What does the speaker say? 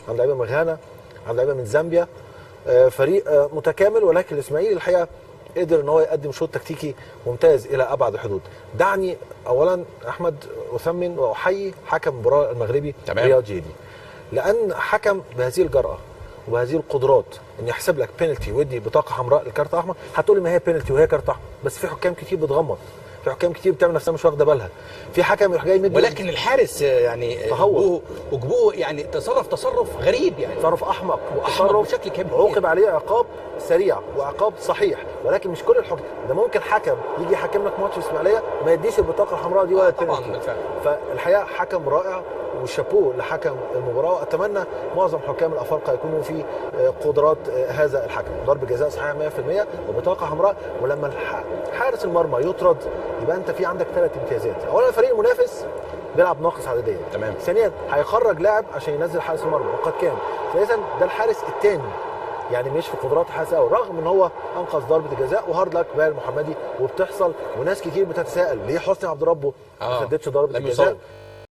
عن لعيبه من غانا، عن لعيبه من زامبيا. فريق متكامل، ولكن الاسماعيلي الحقيقه قدر ان هو يقدم شوط تكتيكي ممتاز الى ابعد الحدود. دعني اولا احمد اثمن واحيي حكم المباراه المغربي رياض جيدي، لان حكم بهذه الجرأه وهذه القدرات ان يحسب لك بينالتي ويدي بطاقه حمراء لكارت احمر. هتقول لي ما هي بينالتي وهي كارت احمر، بس في حكام كتير بتغمض، في حكام كتير بتعمل نفسها مش واخده بالها، في حكم يروح جاي مدي، ولكن الحارس يعني وجبوه يعني تصرف غريب، يعني تصرف احمق بشكل كبير، عوقب عليه عقاب سريع وعقاب صحيح. ولكن مش كل الحكام، ده ممكن حكم يجي يحكم لك ماتش الاسماعيليه ما يديش البطاقه الحمراء دي ولا طبعا. فالحقيقه حكم رائع، وشابوه لحكم المباراه. واتمنى معظم حكام الافارقه يكونوا في قدرات هذا الحكم. ضرب جزاء صحيح 100% وبطاقه حمراء، ولما حارس المرمى يطرد يبقى انت في عندك 3 امتيازات. اولا الفريق المنافس بيلعب ناقص عدديا، تمام. ثانيا هيخرج لاعب عشان ينزل حارس المرمى وقد كان. ثالثا ده الحارس الثاني، يعني مش في قدرات الحارس قوي، رغم ان هو انقذ ضربه الجزاء وهارد لك بقى المحمدي. وبتحصل وناس كتير بتتساءل ليه حسني عبد ربه ما سددش ضربه الجزاء.